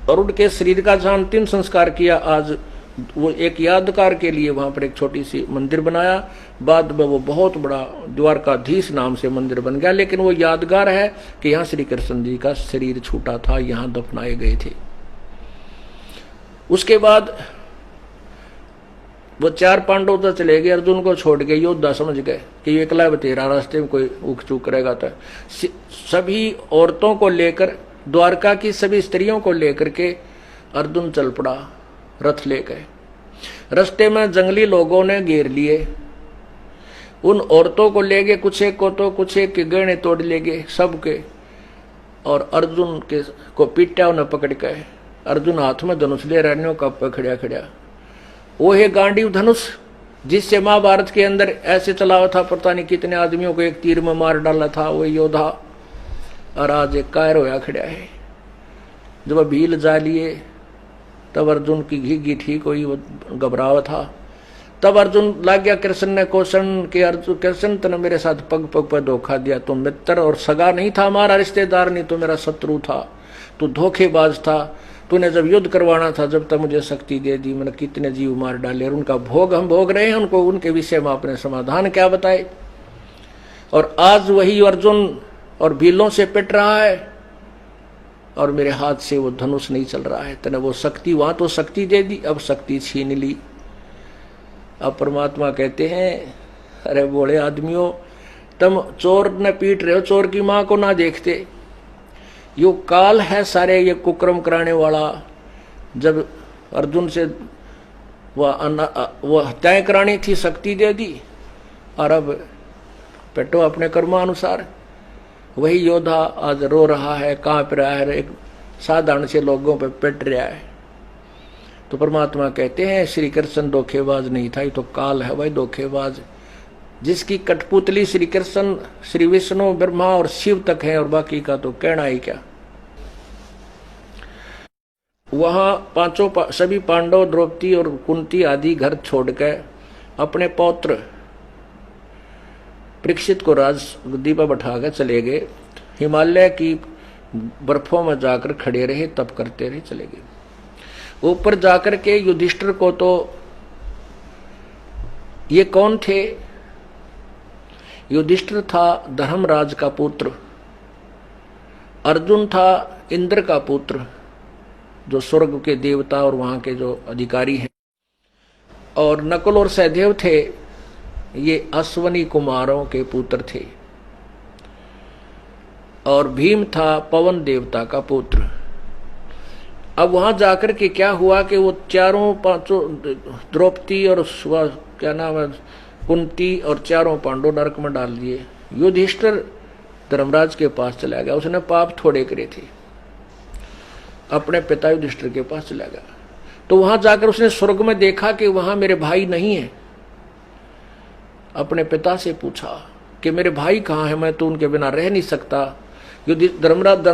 और उनके शरीर का जहां अंतिम संस्कार किया, आज वो एक यादगार के लिए वहां पर एक छोटी सी मंदिर बनाया। बाद में वो बहुत बड़ा द्वारकाधीश नाम से मंदिर बन गया, लेकिन वो यादगार है कि यहाँ श्री कृष्ण जी का शरीर छूटा था, यहाँ दफनाए गए थे। उसके बाद वो 4 पांडव तो चले गए, अर्जुन को छोड़ के योद्धा समझ गए कि ये एकला बतेरा, रास्ते में कोई उक चूक करेगा। तो सभी औरतों को लेकर, द्वारका की सभी स्त्रियों को लेकर के अर्जुन चल पड़ा, रथ ले गए। रास्ते में जंगली लोगों ने घेर लिए, उन औरतों को ले गए, कुछ एक को तो कुछ एक के गहने तोड़ ले गए सबके, और अर्जुन के को पीटा उन्हें पकड़ के। अर्जुन हाथ में धनुष ले रहने का खड़ा खड़ा, वो है गांडीव धनुष जिससे महाभारत के अंदर ऐसे चलावा था, पता नहीं कितने आदमियों को एक तीर में मार डाला था वो योद्धा, और आज एक कायर होया खड़ा है। जब भील जा लिए तब अर्जुन की घी ठीक हुई, वो घबरावा था। तब अर्जुन लग गया कृष्ण ने क्वेश्चन कि अर्जुन कृष्ण तूने मेरे साथ पग पग पर धोखा दिया, तुम मित्र और सगा नहीं था, हमारा रिश्तेदार नहीं, तो मेरा शत्रु था, तू धोखेबाज था। तूने जब युद्ध करवाना था, जब तक मुझे शक्ति दे दी, मैंने कितने जीव मार डाले, और उनका भोग हम भोग रहे हैं, उनको उनके विषय में आपने समाधान क्या बताए। और आज वही अर्जुन और भीलों से पिट रहा है और मेरे हाथ से वो धनुष नहीं चल रहा है। तने वो शक्ति, वहां तो शक्ति दे दी, अब शक्ति छीन ली। अब परमात्मा कहते हैं, अरे बोले आदमियों, तुम चोर न पीट रहे हो, चोर की मां को ना देखते। यो काल है सारे ये कुक्रम कराने वाला। जब अर्जुन से वो हत्याएं करानी थी, शक्ति दे दी, और अब पेटो अपने कर्मानुसार। वही योद्धा आज रो रहा है, कांप रहा है, एक साधारण से लोगों पे पिट रहा है। तो परमात्मा कहते हैं श्री कृष्ण धोखेबाज नहीं था, ये तो काल है भाई धोखेबाज, जिसकी कठपुतली श्री कृष्ण, श्री विष्णु, ब्रह्मा और शिव तक है, और बाकी का तो कहना ही क्या। वहां सभी पांडव, द्रौपदी और कुंती आदि घर छोड़कर अपने पौत्र परीक्षित को राजगद्दी पर बैठाकर चले गए। हिमालय की बर्फों में जाकर खड़े रहे, तप करते रहे, चले गए। ऊपर जाकर के युधिष्ठिर को तो, ये कौन थे? युधिष्ठिर था धर्मराज का पुत्र, अर्जुन था इंद्र का पुत्र, जो स्वर्ग के देवता और वहां के जो अधिकारी हैं, और नकुल और सहदेव थे, ये अश्वनी कुमारों के पुत्र थे, और भीम था पवन देवता का पुत्र। अब वहां जाकर के क्या हुआ कि वो चारों पांचों, द्रौपदी और क्या नाम है, कुंती और चारों पांडव नरक में डाल दिए। युधिष्ठिर धर्मराज के पास चला गया, उसने पाप थोड़े करे थे, अपने पिता युधिष्ठिर के पास चला गया। तो वहां जाकर उसने स्वर्ग में देखा कि वहां मेरे भाई नहीं है। अपने पिता से पूछा कि मेरे भाई कहाँ है, मैं तो उनके बिना रह नहीं सकता। धर्मराज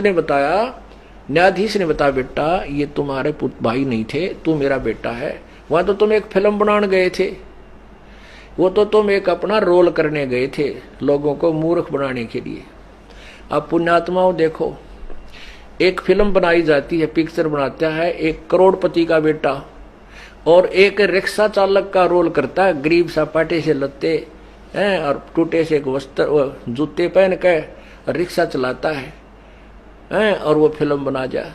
ने बताया, न्यायाधीश ने बताया, बेटा ये तुम्हारे भाई नहीं थे, तू मेरा बेटा है। वहां तो तुम एक फिल्म बनाने गए थे, वो तो तुम एक अपना रोल करने गए थे, लोगों को मूर्ख बनाने के लिए। अब पुण्यात्माओं देखो, एक फिल्म बनाई जाती है, पिक्चर बनाता है एक करोड़पति का बेटा और एक रिक्शा चालक का रोल करता है, गरीब सा पाटे से लत्ते हैं और टूटे से वस्त्र जूते पहन के रिक्शा चलाता है और वो फिल्म बना जाए।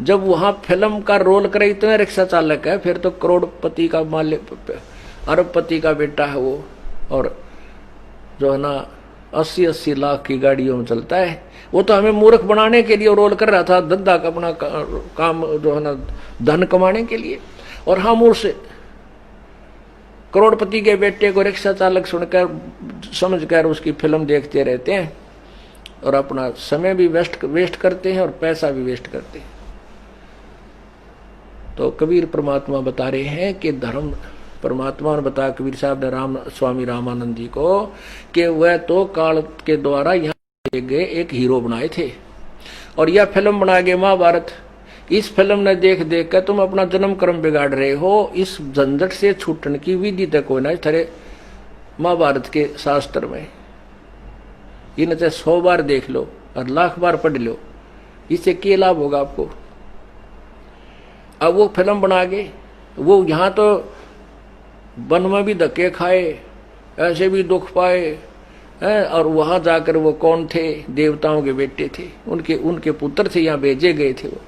जब वहां फिल्म का रोल करे इतना रिक्शा चालक है, फिर तो करोड़पति का मालिक, अरबपति का बेटा है वो, और जो है ना 80-80 लाख की गाड़ियों में चलता है। वो तो हमें मूर्ख बनाने के लिए रोल कर रहा था, धंधा का अपना काम जो है ना धन कमाने के लिए, और हम उस करोड़पति के बेटे को रिक्शा चालक सुनकर समझकर उसकी फिल्म देखते रहते हैं और अपना समय भी वेस्ट करते हैं और पैसा भी वेस्ट करते हैं। तो कबीर परमात्मा बता रहे हैं कि धर्म, परमात्मा ने बताया कबीर साहब ने स्वामी रामानंद जी को कि वह तो काल के द्वारा यहाँ गए एक हीरो बनाए थे और यह फिल्म बना गए महाभारत। इस फिल्म ने देख देख कर तुम अपना जन्म कर्म बिगाड़ रहे हो। इस झंझट से छूटने की विधि तक हो ना थरे महाभारत के शास्त्र में, इन्हें 100 बार देख लो और लाख बार पढ़ लो, इससे क्या लाभ होगा आपको। अब वो फिल्म बना गए, वो यहाँ तो वन में भी धक्के खाए, ऐसे भी दुख पाए हैं, और वहां जाकर वो कौन थे, देवताओं के बेटे थे, उनके पुत्र थे, यहाँ भेजे गए थे वो।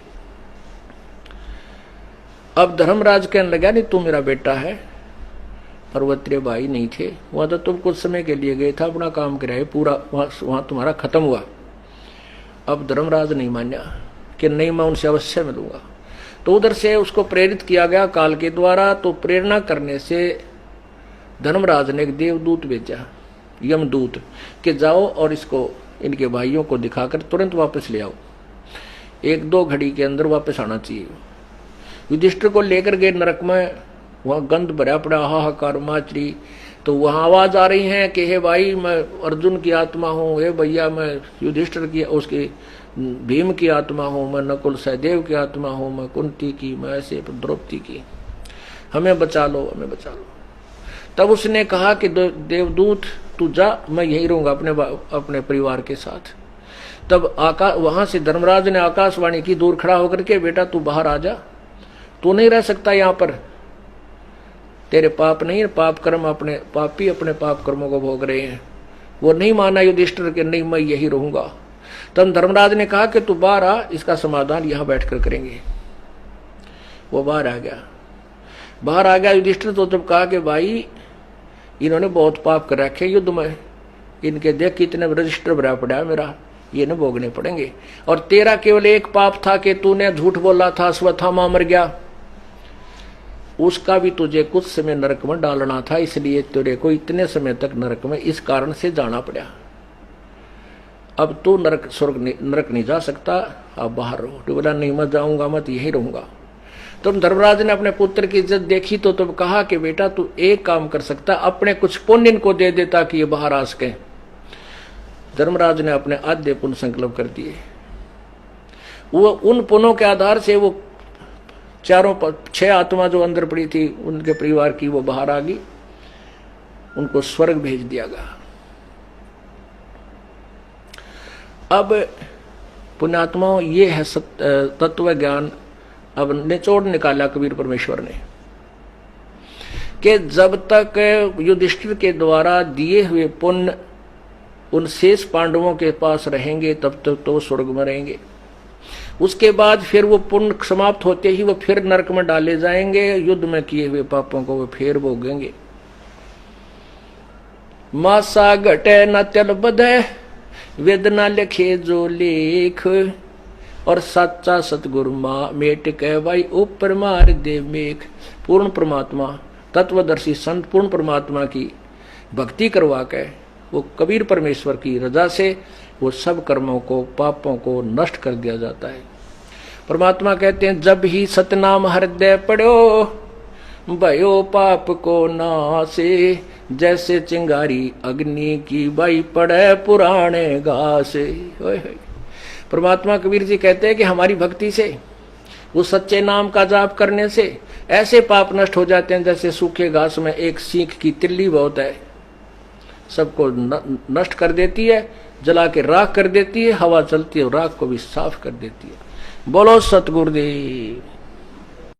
अब धर्मराज कहने लगा नहीं तू मेरा बेटा है, पर वो तेरे भाई नहीं थे, वहां तो तुम कुछ समय के लिए गए था, अपना काम कराए पूरा, वहां तुम्हारा खत्म हुआ। अब धर्मराज नहीं माना कि नहीं मैं उनसे अवश्य मिलूंगा, तो उधर से उसको प्रेरित किया गया काल के द्वारा। तो प्रेरणा करने से धर्मराज ने एक देवदूत भेजा, यमदूत, कि जाओ और इसको इनके भाइयों को दिखाकर तुरंत वापस ले आओ, 1-2 घड़ी के अंदर वापस आना चाहिए। युधिष्ठिर को लेकर गए नरक में, वहां गंध भरा पड़ा, हाहाकार माचरी। तो वहां आवाज आ रही है कि हे भाई मैं अर्जुन की आत्मा हूँ, हे भैया मैं युधिष्ठिर की, उसकी भीम की आत्मा हूँ, मैं नकुल सहदेव की आत्मा हूँ, मैं कुंती की, मैं ऐसे द्रौपदी की, हमें बचा लो, हमें बचा लो। तब उसने कहा कि देवदूत तू जा, मैं यहीं रहूंगा अपने परिवार के साथ। तब वहां से धर्मराज ने आकाशवाणी की दूर खड़ा होकर के, बेटा तू बाहर आ जा, तू नहीं रह सकता यहाँ पर, तेरे पाप नहीं, पाप कर्म अपने पापी अपने पाप कर्मों को भोग रहे हैं। वो नहीं माना युधिष्ठिर के, नहीं मैं यही रहूंगा। तब धर्मराज ने कहा कि तू बाहर आ, इसका समाधान यहां बैठकर करेंगे। वो बाहर आ गया युधिष्ठिर। तो जब कहा कि भाई इन्होंने बहुत पाप कर रखे युद्ध में, इनके देख कितने रजिस्टर भरा पड़ा मेरा, ये न भोगने पड़ेंगे। और तेरा केवल एक पाप था कि तूने झूठ बोला था, अश्वत्थामा मर गया, उसका भी तुझे कुछ समय नरक में डालना था, इसलिए तेरे को इतने समय तक नरक में इस कारण से जाना पड़ा। अब तू नरक नहीं जा सकता, अब बाहर रहो। तो बोला नहीं मैं जाऊंगा, मैं तो यही रहूंगा। तब धर्मराज ने अपने पुत्र की इज्जत देखी तो तब कहा कि बेटा तू एक काम कर सकता, अपने कुछ पुण्य इनको दे देता कि ये बाहर आ सके। धर्मराज ने अपने आद्य पुण्य संकल्प कर दिए। वो उन पुण्यों के आधार से वो 6 आत्मा जो अंदर पड़ी थी उनके परिवार की, वो बाहर आ गई, उनको स्वर्ग भेज दिया गया। अब पुण्यात्माओं ये है तत्व ज्ञान। अब निचोड़ निकाला कबीर परमेश्वर ने कि जब तक युधिष्ठिर के द्वारा दिए हुए पुण्य उन शेष पांडवों के पास रहेंगे तब तक तो स्वर्ग में रहेंगे। उसके बाद फिर वो पुण्य समाप्त होते ही वो फिर नरक में डाले जाएंगे, युद्ध में किए हुए पापों को वो फिर भोगेंगे। मासा घटे न चल बधे, वेदना लिखे जो लेख, और सच्चा सतगुरु माँ मेट कह भाई ऊपर मार दे मेघ। पूर्ण परमात्मा तत्वदर्शी संत पूर्ण परमात्मा की भक्ति करवा के वो कबीर परमेश्वर की रजा से वो सब कर्मों को पापों को नष्ट कर दिया जाता है। परमात्मा कहते हैं जब ही सतनाम हृदय पढ़ो, भयो पाप को नासे, जैसे चिंगारी अग्नि की भाई पड़े पुराने घासे। परमात्मा कबीर जी कहते हैं कि हमारी भक्ति से, वो सच्चे नाम का जाप करने से ऐसे पाप नष्ट हो जाते हैं जैसे सूखे घास में एक सीख की तिल्ली बहुत है, सबको नष्ट कर देती है, जला के राख कर देती है, हवा चलती है राख को भी साफ कर देती है। बोलो सतगुरुदेव।